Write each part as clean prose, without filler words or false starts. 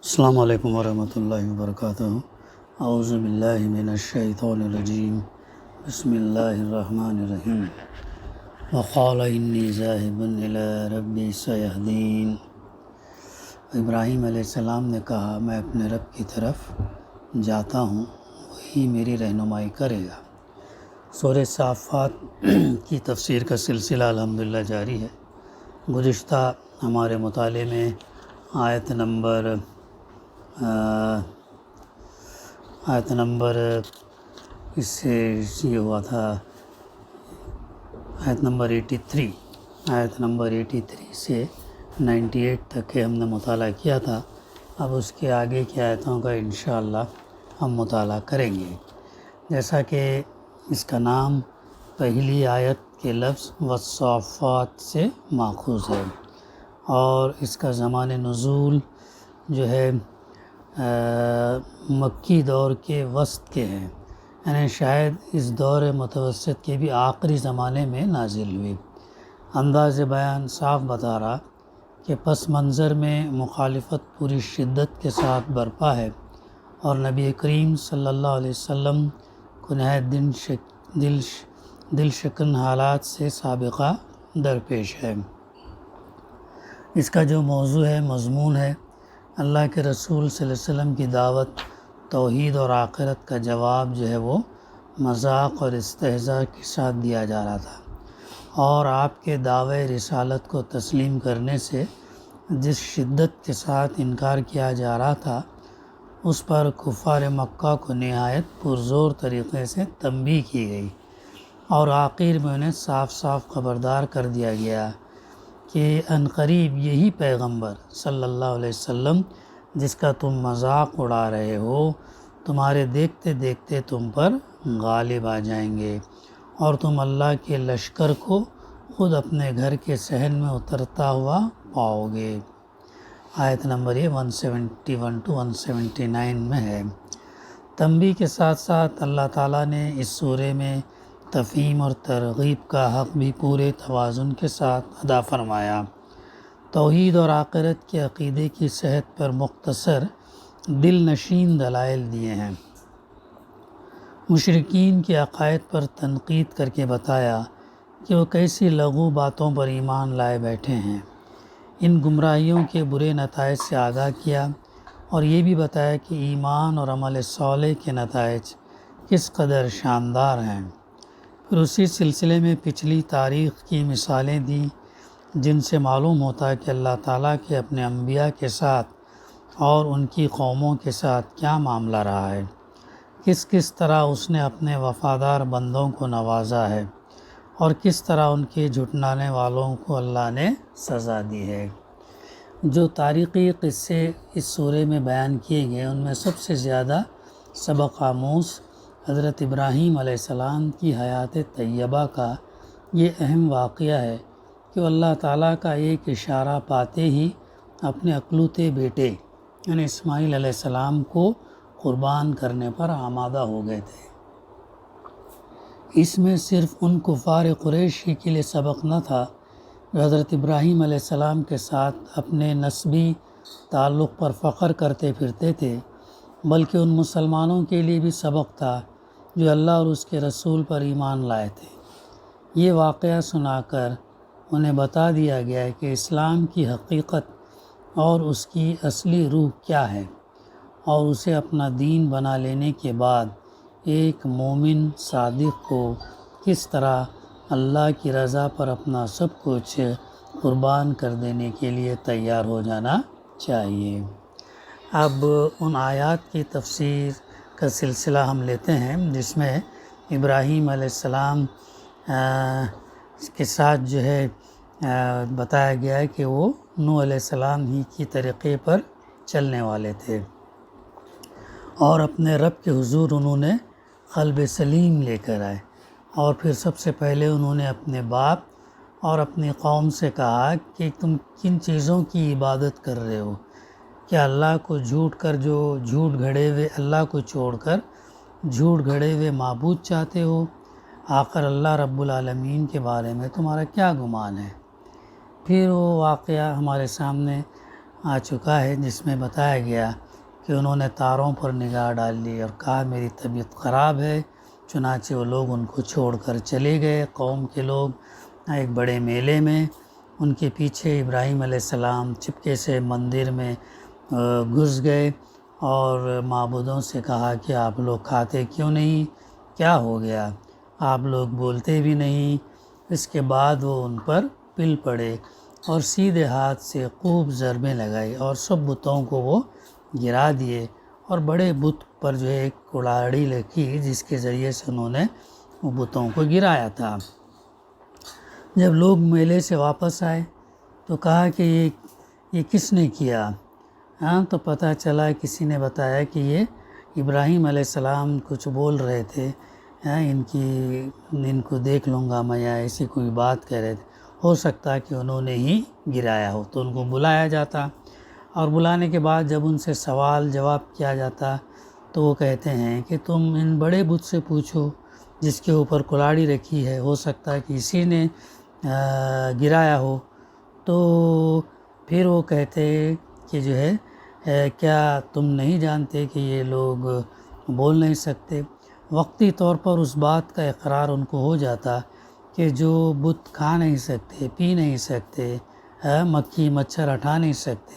السلام علیکم ورحمۃ اللہ وبرکاتہ۔ اعوذ باللہ من الشیطان الرجیم، بسم اللہ الرحمن الرحیم۔ وقال انی ذاہب الی ربی سیہدین۔ ابراہیم علیہ السلام نے کہا میں اپنے رب کی طرف جاتا ہوں، وہی میری رہنمائی کرے گا۔ سورہ صافات کی تفسیر کا سلسلہ الحمدللہ جاری ہے۔ گزشتہ ہمارے مطالعے میں آیت نمبر اس سے یہ ہوا تھا، آیت نمبر 83 سے 98 تک کے ہم نے مطالعہ کیا تھا۔ اب اس کے آگے کی آیتوں کا انشاءاللہ ہم مطالعہ کریں گے۔ جیسا کہ اس کا نام پہلی آیت کے لفظ والصافات سے ماخوذ ہے، اور اس کا زمان نزول جو ہے مکی دور کے وسط کے ہیں، یعنی شاید اس دور متوسط کے بھی آخری زمانے میں نازل ہوئی۔ انداز بیان صاف بتا رہا کہ پس منظر میں مخالفت پوری شدت کے ساتھ برپا ہے، اور نبی کریم صلی اللہ علیہ وسلم کو نہایت دل شکن حالات سے سابقہ درپیش ہے۔ اس کا جو موضوع ہے، مضمون ہے، اللہ کے رسول صلی اللہ علیہ وسلم کی دعوت توحید اور آخرت کا جواب جو ہے وہ مذاق اور استہزاء کے ساتھ دیا جا رہا تھا، اور آپ کے دعوے رسالت کو تسلیم کرنے سے جس شدت کے ساتھ انکار کیا جا رہا تھا، اس پر کفار مکہ کو نہایت پرزور طریقے سے تنبیہ کی گئی، اور آخر میں انہیں صاف صاف خبردار کر دیا گیا کہ عنقریب یہی پیغمبر صلی اللہ علیہ وسلم جس کا تم مذاق اڑا رہے ہو، تمہارے دیکھتے دیکھتے تم پر غالب آ جائیں گے، اور تم اللہ کے لشکر کو خود اپنے گھر کے صحن میں اترتا ہوا پاؤ گے۔ آیت نمبر 171 to 179 میں ہے۔ تنبیہ کے ساتھ ساتھ اللہ تعالیٰ نے اس سورہ میں تفہیم اور ترغیب کا حق بھی پورے توازن کے ساتھ ادا فرمایا۔ توحید اور آخرت کے عقیدے کی صحت پر مختصر دل نشین دلائل دیے ہیں۔ مشرکین کے عقائد پر تنقید کر کے بتایا کہ وہ کیسی لغو باتوں پر ایمان لائے بیٹھے ہیں۔ ان گمراہیوں کے برے نتائج سے آگاہ کیا، اور یہ بھی بتایا کہ ایمان اور عمل صالح کے نتائج کس قدر شاندار ہیں۔ پھر اسی سلسلے میں پچھلی تاریخ کی مثالیں دیں، جن سے معلوم ہوتا ہے کہ اللہ تعالیٰ کے اپنے انبیاء کے ساتھ اور ان کی قوموں کے ساتھ کیا معاملہ رہا ہے، کس طرح اس نے اپنے وفادار بندوں کو نوازا ہے، اور کس طرح ان کے جھٹلانے والوں کو اللہ نے سزا دی ہے۔ جو تاریخی قصے اس سورہ میں بیان کیے گئے، ان میں سب سے زیادہ سبق آموز حضرت ابراہیم علیہ السلام کی حیات طیبہ کا یہ اہم واقعہ ہے کہ وہ اللہ تعالیٰ کا ایک اشارہ پاتے ہی اپنے اکلوتے بیٹے یعنی اسماعیل علیہ السلام کو قربان کرنے پر آمادہ ہو گئے تھے۔ اس میں صرف ان کفار قریش ہی کے لیے سبق نہ تھا جو حضرت ابراہیم علیہ السلام کے ساتھ اپنے نسبی تعلق پر فخر کرتے پھرتے تھے، بلکہ ان مسلمانوں کے لیے بھی سبق تھا جو اللہ اور اس کے رسول پر ایمان لائے تھے۔ یہ واقعہ سنا کر انہیں بتا دیا گیا ہے کہ اسلام کی حقیقت اور اس کی اصلی روح کیا ہے، اور اسے اپنا دین بنا لینے کے بعد ایک مومن صادق کو کس طرح اللہ کی رضا پر اپنا سب کچھ قربان کر دینے کے لیے تیار ہو جانا چاہیے۔ اب ان آیات کی تفسیر کا سلسلہ ہم لیتے ہیں جس میں ابراہیم علیہ السلام کے ساتھ جو ہے بتایا گیا ہے کہ وہ نوح علیہ السلام ہی کی طریقے پر چلنے والے تھے، اور اپنے رب کے حضور انہوں نے قلب سلیم لے کر آئے، اور پھر سب سے پہلے انہوں نے اپنے باپ اور اپنی قوم سے کہا کہ تم کن چیزوں کی عبادت کر رہے ہو؟ کیا اللہ کو جھوٹ گھڑے ہوئے معبود چاہتے ہو؟ آخر اللہ رب العالمین کے بارے میں تمہارا کیا گمان ہے؟ پھر وہ واقعہ ہمارے سامنے آ چکا ہے، جس میں بتایا گیا کہ انہوں نے تاروں پر نگاہ ڈال لی اور کہا میری طبیعت خراب ہے، چنانچہ وہ لوگ ان کو چھوڑ کر چلے گئے۔ قوم کے لوگ ایک بڑے میلے میں، ان کے پیچھے ابراہیم علیہ السلام چپکے سے مندر میں گھس گئے اور معبودوں سے کہا کہ آپ لوگ کھاتے کیوں نہیں، کیا ہو گیا، آپ لوگ بولتے بھی نہیں۔ اس کے بعد وہ ان پر پل پڑے اور سیدھے ہاتھ سے خوب ضربیں لگائی اور سب بتوں کو وہ گرا دیے، اور بڑے بت پر جو ہے ایک کلاڑی لکھی جس کے ذریعے سے انہوں نے وہ بتوں کو گرایا تھا۔ جب لوگ میلے سے واپس آئے تو کہا کہ یہ کس نے کیا؟ تو پتہ چلا، کسی نے بتایا کہ یہ ابراہیم علیہ السلام کچھ بول رہے تھے، ان کو دیکھ لوں گا میں، یا ایسی کوئی بات کہہ رہے تھے، ہو سکتا ہے کہ انہوں نے ہی گرایا ہو۔ تو ان کو بلایا جاتا، اور بلانے کے بعد جب ان سے سوال جواب کیا جاتا تو وہ کہتے ہیں کہ تم ان بڑے بت سے پوچھو جس کے اوپر کلاڑی رکھی ہے، ہو سکتا ہے کہ اسی نے گرایا ہو۔ تو پھر وہ کہتے کہ جو ہے کیا تم نہیں جانتے کہ یہ لوگ بول نہیں سکتے؟ وقتی طور پر اس بات کا اقرار ان کو ہو جاتا کہ جو بت کھا نہیں سکتے، پی نہیں سکتے، مکھی مچھر ہٹا نہیں سکتے،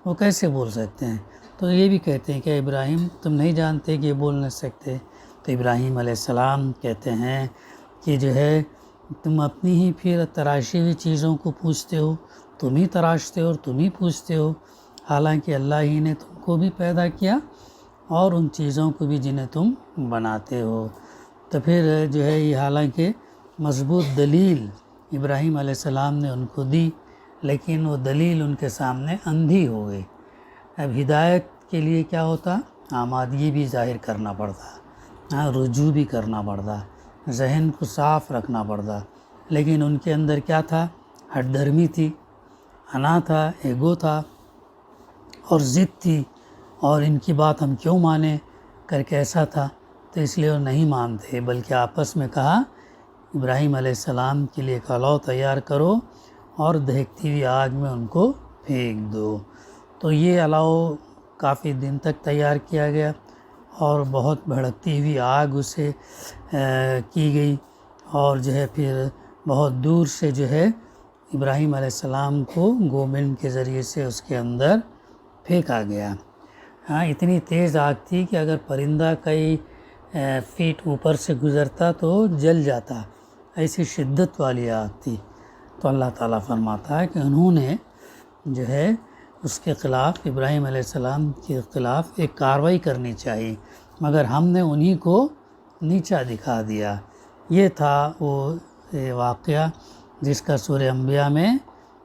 وہ کیسے بول سکتے ہیں؟ تو یہ بھی کہتے ہیں کہ ابراہیم تم نہیں جانتے کہ یہ بول نہیں سکتے؟ تو ابراہیم علیہ السلام کہتے ہیں کہ جو ہے تم اپنی ہی پھر تراشی ہوئی چیزوں کو پوچھتے ہو، تم ہی تراشتے ہو اور تم ہی پوچھتے ہو، حالانکہ اللہ ہی نے تم کو بھی پیدا کیا اور ان چیزوں کو بھی جنہیں تم بناتے ہو۔ تو پھر جو ہے یہ حالانکہ مضبوط دلیل ابراہیم علیہ السلام نے ان کو دی، لیکن وہ دلیل ان کے سامنے اندھی ہو گئی۔ اب ہدایت کے لیے کیا ہوتا؟ آمادگی بھی ظاہر کرنا پڑتا، رجوع بھی کرنا پڑتا، ذہن کو صاف رکھنا پڑتا، لیکن ان کے اندر کیا تھا؟ ہٹ دھرمی تھی، انا تھا، ایگو تھا اور ضد تھی، اور ان کی بات ہم کیوں مانیں کر کے ایسا تھا۔ تو اس لیے وہ نہیں مانتے، بلکہ آپس میں کہا ابراہیم علیہ السلام کے لیے ایک الاؤ تیار کرو اور دہکتی ہوئی آگ میں ان کو پھینک دو۔ تو یہ الاؤ کافی دن تک تیار کیا گیا اور بہت بھڑکتی ہوئی آگ اسے کی گئی، اور جو ہے پھر بہت دور سے جو ہے ابراہیم علیہ السلام کو گوبند کے ذریعے سے اس کے اندر پھینکا گیا۔ اتنی تیز آگ تھی کہ اگر پرندہ کئی فیٹ اوپر سے گزرتا تو جل جاتا، ایسی شدت والی آگ تھی۔ تو اللہ تعالیٰ فرماتا ہے کہ انہوں نے جو ہے اس کے خلاف، ابراہیم علیہ السلام کے خلاف ایک کارروائی کرنی چاہیے، مگر ہم نے انہی کو نیچا دکھا دیا۔ یہ تھا وہ واقعہ جس کا سورہ انبیاء میں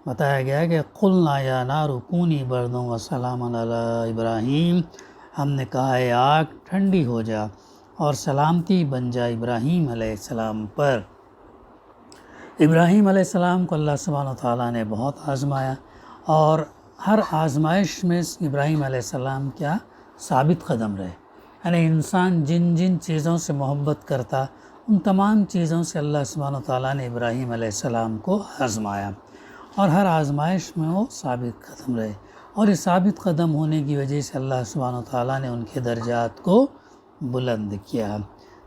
بتایا گیا کہ قُلْنَا يَا نَارُ كُونِي بَرْدًا وَسَلَامًا عَلَىٰ ابراہیم، ہم نے کہا ہے آگ ٹھنڈی ہو جا اور سلامتی بن جا ابراہیم علیہ السلام پر۔ ابراہیم علیہ السلام کو اللہ سبحانہ وتعالیٰ نے بہت آزمایا، اور ہر آزمائش میں ابراہیم علیہ السلام کیا ثابت قدم رہے، یعنی انسان جن جن چیزوں سے محبت کرتا ان تمام چیزوں سے اللہ سبحانہ وتعالیٰ نے ابراہیم علیہ السلام کو آزمایا، اور ہر آزمائش میں وہ ثابت قدم رہے، اور یہ ثابت قدم ہونے کی وجہ سے اللہ سبحانہ وتعالیٰ نے ان کے درجات کو بلند کیا۔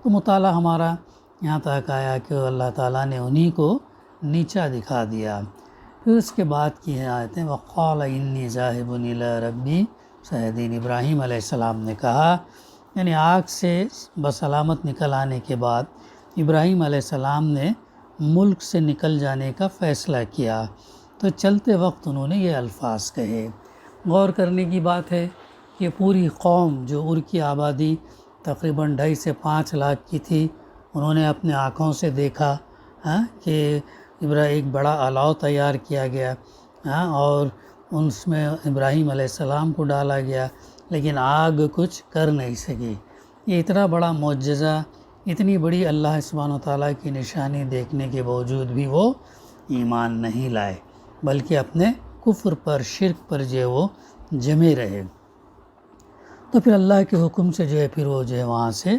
تو مطالعہ ہمارا یہاں تک آیا کہ اللہ تعالیٰ نے انہی کو نیچا دکھا دیا۔ پھر اس کے بعد کی ہیں آیتیں، وَقَالَ إِنِّي ذَاهِبٌ إِلَىٰ رَبِّي سَيَهْدِينِ، ابراہیم علیہ السلام نے کہا، یعنی آگ سے بسلامت نکل آنے کے بعد ابراہیم علیہ السلام نے ملک سے نکل جانے کا فیصلہ کیا، تو چلتے وقت انہوں نے یہ الفاظ کہے۔ غور کرنے کی بات ہے کہ پوری قوم جو ار کی آبادی تقریباً 2.5 سے 5 لاکھ کی تھی، انہوں نے اپنے آنکھوں سے دیکھا کہ ایک بڑا الاؤ تیار کیا گیا، اور اس میں ابراہیم علیہ السلام کو ڈالا گیا، لیکن آگ کچھ کر نہیں سکی۔ یہ اتنا بڑا معجزہ، اتنی بڑی اللہ سبحانہ وتعالیٰ کی نشانی دیکھنے کے باوجود بھی وہ ایمان نہیں لائے، بلکہ اپنے کفر پر، شرک پر جو ہے وہ جمے رہے۔ تو پھر اللہ کے حکم سے جو ہے پھر وہ جو ہے وہاں سے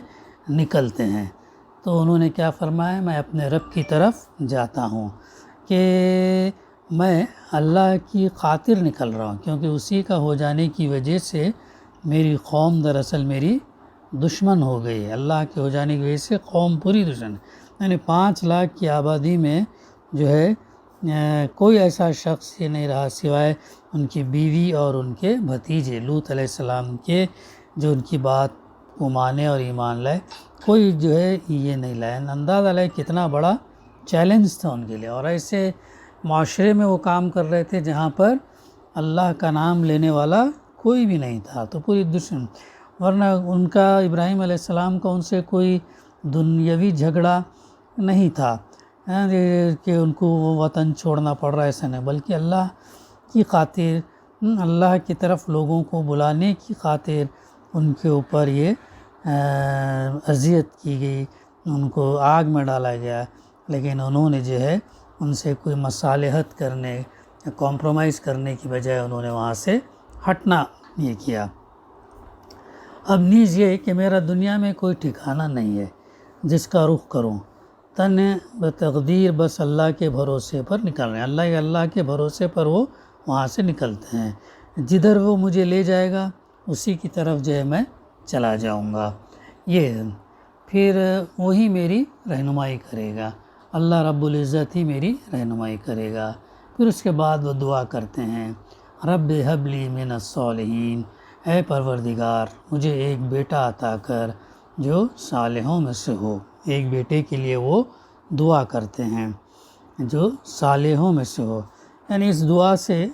نکلتے ہیں۔ تو انہوں نے کیا فرمایا؟ میں اپنے رب کی طرف جاتا ہوں، کہ میں اللہ کی خاطر نکل رہا ہوں، کیونکہ اسی کا ہو جانے کی وجہ سے میری قوم دراصل میری دشمن ہو گئی ہے۔ اللہ کے ہو جانے کی وجہ سے قوم پوری دشمن، یعنی 5 لاکھ کی آبادی میں جو ہے کوئی ایسا شخص یہ نہیں رہا سوائے ان کی بیوی اور ان کے بھتیجے لوط علیہ السلام کے، جو ان کی بات کو مانے اور ایمان لائے، کوئی جو ہے یہ نہیں لائے۔ اندازہ لائے کتنا بڑا چیلنج تھا ان کے لیے، اور ایسے معاشرے میں وہ کام کر رہے تھے جہاں پر اللہ کا نام لینے والا کوئی بھی نہیں تھا، تو پوری دشمن۔ ورنہ ان کا ابراہیم علیہ السلام کا ان سے کوئی دنیاوی جھگڑا نہیں تھا کہ ان کو وہ وطن چھوڑنا پڑ رہا ہے، ایسا نہیں، بلکہ اللہ کی خاطر، اللہ کی طرف لوگوں کو بلانے کی خاطر ان کے اوپر یہ اذیت کی گئی، ان کو آگ میں ڈالا گیا، لیکن انہوں نے جو ہے ان سے کوئی مصالحت کرنے، کمپرومائز کرنے کی بجائے انہوں نے وہاں سے ہٹنا یہ کیا۔ اب نیز یہ کہ میرا دنیا میں کوئی ٹھکانہ نہیں ہے جس کا رخ کروں، تن بتقدیر بس اللہ کے بھروسے پر نکل رہے ہیں، اللہ کے بھروسے پر وہ وہاں سے نکلتے ہیں، جدھر وہ مجھے لے جائے گا اسی کی طرف جو ہے میں چلا جاؤں گا، یہ پھر وہی میری رہنمائی کرے گا، اللہ رب العزت ہی میری رہنمائی کرے گا۔ پھر اس کے بعد وہ دعا کرتے ہیں، رب ہب لی من الصالحین، اے پروردگار مجھے ایک بیٹا عطا کر جو صالحوں میں سے ہو۔ ایک بیٹے کے لیے وہ دعا کرتے ہیں جو صالحوں میں سے ہو، یعنی اس دعا سے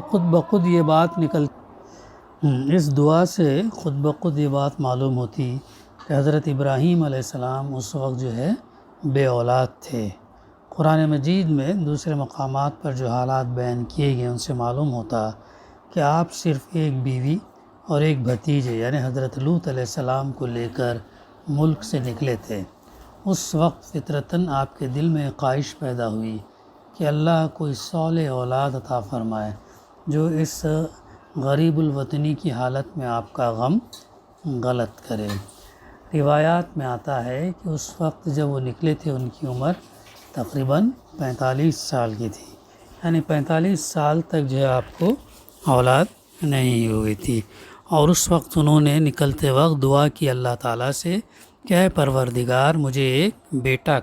خود بخود یہ بات اس دعا سے خود بخود یہ بات معلوم ہوتی کہ حضرت ابراہیم علیہ السلام اس وقت جو ہے بے اولاد تھے۔ قرآن مجید میں دوسرے مقامات پر جو حالات بیان کیے گئے ان سے معلوم ہوتا کہ آپ صرف ایک بیوی اور ایک بھتیجے یعنی حضرت لوط علیہ السلام کو لے کر ملک سے نکلے تھے۔ اس وقت فطرتاً آپ کے دل میں خواہش پیدا ہوئی کہ اللہ کوئی صالح اولاد عطا فرمائے جو اس غریب الوطنی کی حالت میں آپ کا غم غلط کرے۔ روایات میں آتا ہے کہ اس وقت جب وہ نکلے تھے ان کی عمر تقریباً 45 سال کی تھی، یعنی 45 سال تک جو ہے آپ کو اولاد نہیں ہوئی تھی، اور اس وقت انہوں نے نکلتے وقت دعا کی اللہ تعالیٰ سے کہ اے پروردگار مجھے ایک بیٹا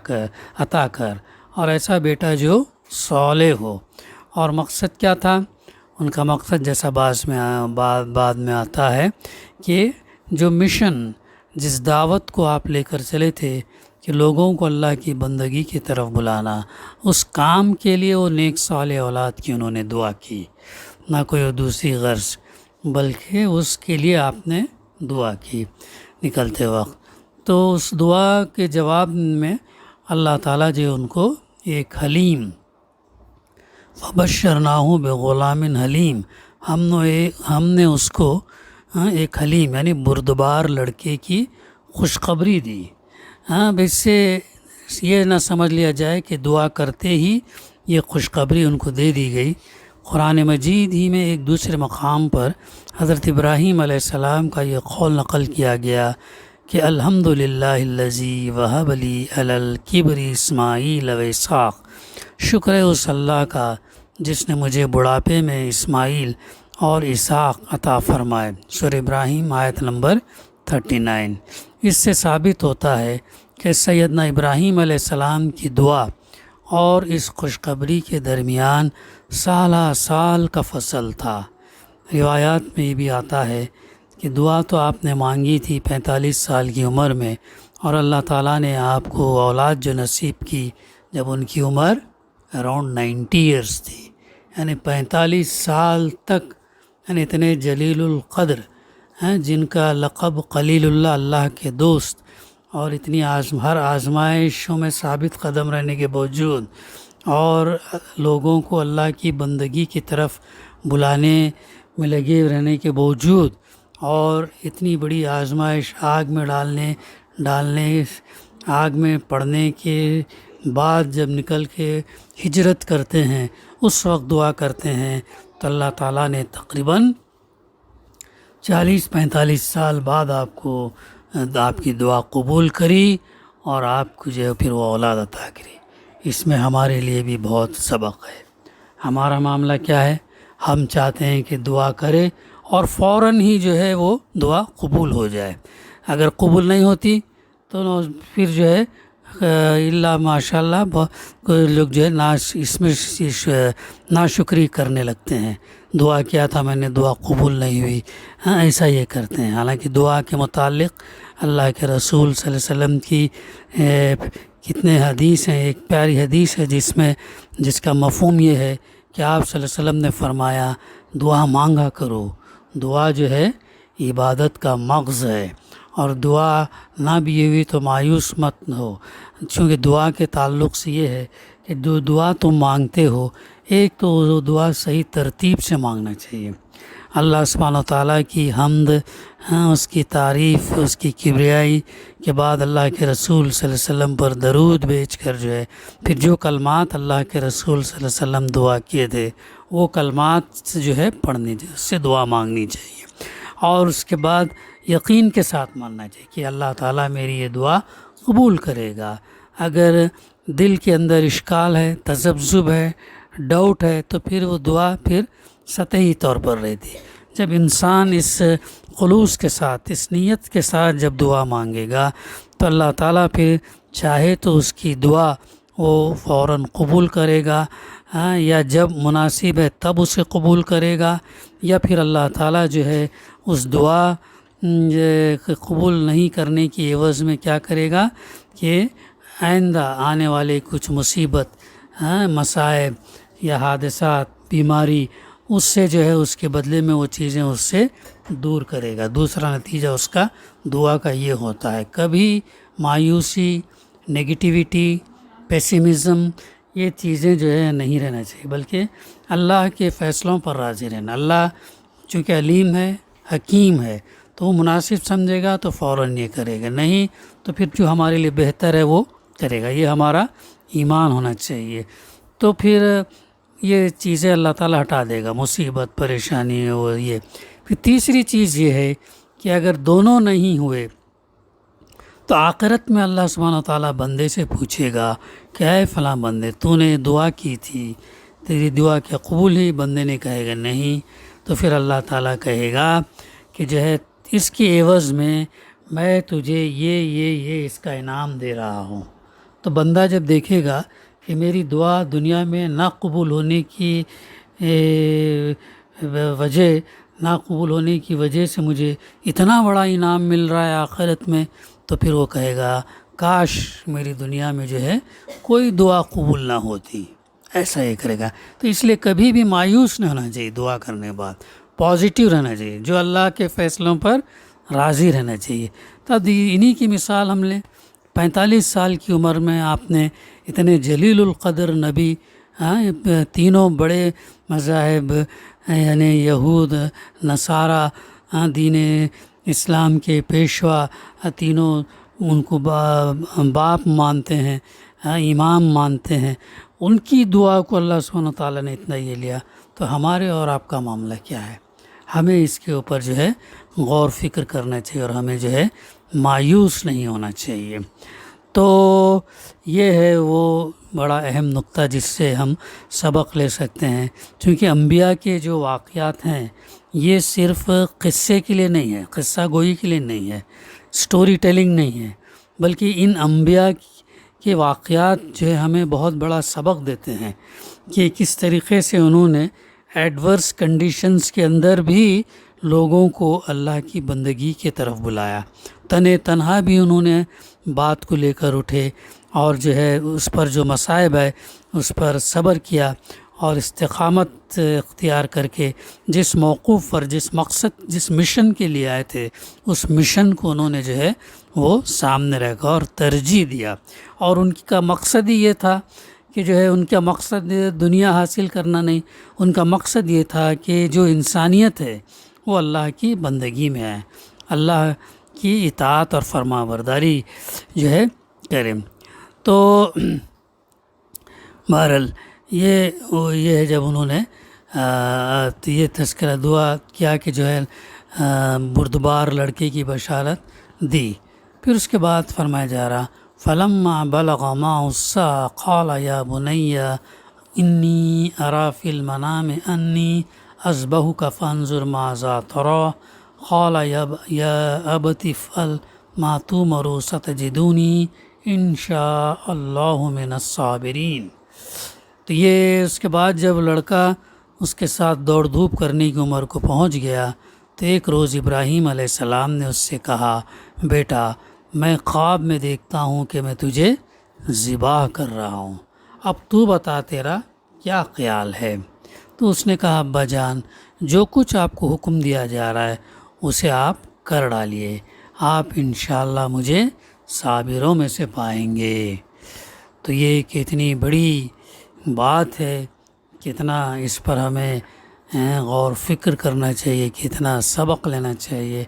عطا کر، اور ایسا بیٹا جو صالح ہو۔ اور مقصد کیا تھا ان کا؟ مقصد جیسا بعد میں آتا ہے کہ جو مشن، جس دعوت کو آپ لے کر چلے تھے کہ لوگوں کو اللہ کی بندگی کی طرف بلانا، اس کام کے لیے وہ نیک صالح اولاد کی انہوں نے دعا کی، نہ کوئی دوسری غرض، بلکہ اس کے لیے آپ نے دعا کی نکلتے وقت۔ تو اس دعا کے جواب میں اللہ تعالیٰ جو ان کو ایک حلیم فبشرناہ بغلام حلیم، ہم نے اس کو ایک حلیم یعنی بردبار لڑکے کی خوشخبری دی۔ اس سے یہ نہ سمجھ لیا جائے کہ دعا کرتے ہی یہ خوشخبری ان کو دے دی گئی۔ قرآن مجید ہی میں ایک دوسرے مقام پر حضرت ابراہیم علیہ السلام کا یہ قول نقل کیا گیا کہ الحمدللہ الذی وہب لی علی الکبر اسماعیل و اسحاق، شکر ہے اس اللہ کا جس نے مجھے بڑھاپے میں اسماعیل اور اسحاق عطا فرمائے۔ سورہ ابراہیم آیت نمبر 39۔ اس سے ثابت ہوتا ہے کہ سیدنا ابراہیم علیہ السلام کی دعا اور اس خوشخبری کے درمیان سالہ سال کا فصل تھا۔ روایات میں یہ بھی آتا ہے کہ دعا تو آپ نے مانگی تھی 45 سال کی عمر میں، اور اللہ تعالیٰ نے آپ کو اولاد جو نصیب کی جب ان کی عمر اراؤنڈ 90 ایئرس تھی، یعنی 45 سال تک، یعنی اتنے جلیل القدر ہیں جن کا لقب خلیل اللہ کے دوست، اور اتنی ہر آزمائشوں میں ثابت قدم رہنے کے باوجود اور لوگوں کو اللہ کی بندگی کی طرف بلانے میں لگے رہنے کے باوجود، اور اتنی بڑی آزمائش آگ میں ڈالنے آگ میں پڑنے کے بعد جب نکل کے ہجرت کرتے ہیں اس وقت دعا کرتے ہیں تو اللہ تعالیٰ نے تقریباً 40-45 سال بعد آپ کی دعا قبول کری اور آپ کو جو ہے پھر وہ اولاد عطا کری۔ اس میں ہمارے لیے بھی بہت سبق ہے۔ ہمارا معاملہ کیا ہے، ہم چاہتے ہیں کہ دعا کرے اور فوراً ہی جو ہے وہ دعا قبول ہو جائے. اگر قبول نہیں ہوتی تو پھر جو ہے اللہ ماشاء اللہ کوئی لوگ جو ہے اس میں ناشکری کرنے لگتے ہیں. دعا کیا تھا میں نے، دعا قبول نہیں ہوئی، ہاں ایسا یہ کرتے ہیں. حالانکہ دعا کے متعلق اللہ کے رسول صلی اللہ علیہ وسلم کی کتنے حدیث ہیں. ایک پیاری حدیث ہے جس کا مفہوم یہ ہے کہ آپ صلی اللہ علیہ وسلم نے فرمایا دعا مانگا کرو. دعا جو ہے عبادت کا مغز ہے، اور دعا نہ بھی ہوئی تو مایوس مت ہو، چونکہ دعا کے تعلق سے یہ ہے کہ جو دعا تم مانگتے ہو، ایک تو وہ دعا صحیح ترتیب سے مانگنا چاہیے. اللہ سبحانہ و تعالیٰ کی حمد، اس کی تعریف، اس کی کبریائی کے بعد اللہ کے رسول صلی اللہ علیہ وسلم پر درود بھیج کر جو ہے پھر جو کلمات اللہ کے رسول صلی اللہ علیہ وسلم دعا کیے تھے وہ کلمات سے جو ہے پڑھنی چاہیے، اس سے دعا مانگنی چاہیے. اور اس کے بعد یقین کے ساتھ ماننا چاہیے کہ اللہ تعالیٰ میری یہ دعا قبول کرے گا. اگر دل کے اندر اشکال ہے، تذبذب ہے، ڈاؤٹ ہے، تو پھر وہ دعا پھر سطحی طور پر رہتی. جب انسان اس خلوص کے ساتھ، اس نیت کے ساتھ جب دعا مانگے گا تو اللہ تعالیٰ پھر چاہے تو اس کی دعا وہ فوراً قبول کرے گا، یا جب مناسب ہے تب اسے قبول کرے گا، یا پھر اللہ تعالیٰ جو ہے اس دعا قبول نہیں کرنے کی عوض میں کیا کرے گا کہ آئندہ آنے والے کچھ مصیبت، مصائب یا حادثات، بیماری، اس سے جو ہے اس کے بدلے میں وہ چیزیں اس سے دور کرے گا. دوسرا نتیجہ اس کا دعا کا یہ ہوتا ہے. کبھی مایوسی، نگیٹیویٹی، پیسیمزم، یہ چیزیں جو ہے نہیں رہنا چاہیے، بلکہ اللہ کے فیصلوں پر راضی رہنا. اللہ چونکہ علیم ہے، حکیم ہے، تو وہ مناسب سمجھے گا تو فوراً یہ کرے گا، نہیں تو پھر جو ہمارے لیے بہتر ہے وہ کرے گا. یہ ہمارا ایمان ہونا چاہیے. تو پھر یہ چیزیں اللہ تعالیٰ ہٹا دے گا، مصیبت، پریشانی اور یہ. پھر تیسری چیز یہ ہے کہ اگر دونوں نہیں ہوئے تو آخرت میں اللہ سبحانہ و تعالیٰ بندے سے پوچھے گا کہ اے فلاں بندے، تو نے دعا کی تھی، تیری دعا کیا قبول ہوئی؟ بندے نے کہے گا نہیں. تو پھر اللہ تعالیٰ کہے گا کہ جو ہے اس کی عوض میں تجھے یہ اس کا انعام دے رہا ہوں. تو بندہ جب دیکھے گا کہ میری دعا دنیا میں نہ قبول ہونے کی وجہ سے مجھے اتنا بڑا انعام مل رہا ہے آخرت میں، تو پھر وہ کہے گا کاش میری دنیا میں جو ہے کوئی دعا قبول نہ ہوتی. ایسا یہ کرے گا. تو اس لیے کبھی بھی مایوس نہیں ہونا چاہیے دعا کرنے کے بعد، پازیٹیو رہنا چاہیے، جو اللہ کے فیصلوں پر راضی رہنا چاہیے. تب انہی کی مثال ہم لیں. 45 سال کی عمر میں آپ نے اتنے جلیل القدر نبی، تینوں بڑے مذاہب یعنی یہود، نصارہ، دین اسلام کے پیشوا، تینوں ان کو باپ مانتے ہیں، امام مانتے ہیں، ان کی دعا کو اللہ سبحانہ و تعالیٰ نے اتنا یہ لیا. تو ہمارے اور آپ کا معاملہ کیا ہے؟ ہمیں اس کے اوپر جو ہے غور فکر کرنا چاہیے اور ہمیں جو ہے مایوس نہیں ہونا چاہیے. تو یہ ہے وہ بڑا اہم نقطہ جس سے ہم سبق لے سکتے ہیں. چونکہ انبیاء کے جو واقعات ہیں یہ صرف قصے کے لیے نہیں ہے، قصہ گوئی کے لیے نہیں ہے، سٹوری ٹیلنگ نہیں ہے، بلکہ ان انبیاء کے واقعات جو ہے ہمیں بہت بڑا سبق دیتے ہیں کہ کس طریقے سے انہوں نے ایڈورس کنڈیشنز کے اندر بھی لوگوں کو اللہ کی بندگی کی طرف بلایا. تنہا بھی انہوں نے بات کو لے کر اٹھے اور جو ہے اس پر جو مصائب ہے اس پر صبر کیا اور استقامت اختیار کر کے جس موقوف پر، جس مشن کے لیے آئے تھے اس مشن کو انہوں نے جو ہے وہ سامنے رکھا اور ترجیح دیا. اور ان کا مقصد ہی یہ تھا کہ جو ہے ان کا مقصد دنیا حاصل کرنا نہیں، ان کا مقصد یہ تھا کہ جو انسانیت ہے وہ اللہ کی بندگی میں ہے، اللہ کی اطاعت اور فرما برداری جو ہے کریں. تو بہرحال یہ ہے جب انہوں نے یہ تذکرہ دعا کیا کہ جو ہے بردبار لڑکے کی بشارت دی. پھر اس کے بعد فرمایا جا رہا فلما بلغ معه السعي قال يا بني انی ارا فی المنام انی اذبحک فانظر ماذا تری قال یا ابت افعل ما تؤمر ستجدونی ان شاء اللہ من الصابرین۔ تو یہ اس کے بعد جب لڑکا اس کے ساتھ دوڑ دھوپ کرنے کی عمر کو پہنچ گیا تو ایک روز ابراہیم علیہ السلام نے اس سے کہا، بیٹا میں خواب میں دیکھتا ہوں کہ میں تجھے ذبح کر رہا ہوں، اب تو بتا تیرا کیا خیال ہے؟ تو اس نے کہا، ابا جان جو کچھ آپ کو حکم دیا جا رہا ہے اسے آپ کر ڈالیے، آپ انشاءاللہ مجھے صابروں میں سے پائیں گے۔ تو یہ کتنی بڑی بات ہے، کتنا اس پر ہمیں غور فکر کرنا چاہیے، کتنا سبق لینا چاہیے۔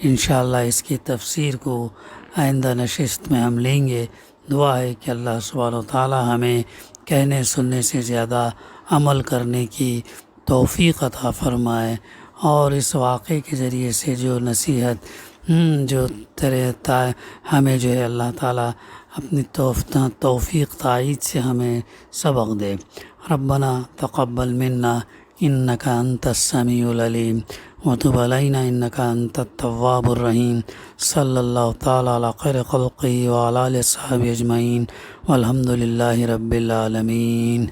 انشاءاللہ اس کی تفسیر کو آئندہ نشست میں ہم لیں گے۔ دعا ہے کہ اللہ سبحانہ و تعالی ہمیں کہنے سننے سے زیادہ عمل کرنے کی توفیق عطا فرمائے، اور اس واقعے کے ذریعے سے جو نصیحت جو ہمیں جو ہے اللہ تعالیٰ اپنی توفیق تائید سے ہمیں سبق دے۔ ربنا تقبل منا انک انت السمیع العلیم وتب علینا انک انت التواب الرحیم۔ صلی اللہ تعالیٰ علی خیر خلقہ وعلی آلہ وصحبہ اجمعین والحمد للہ رب العالمین۔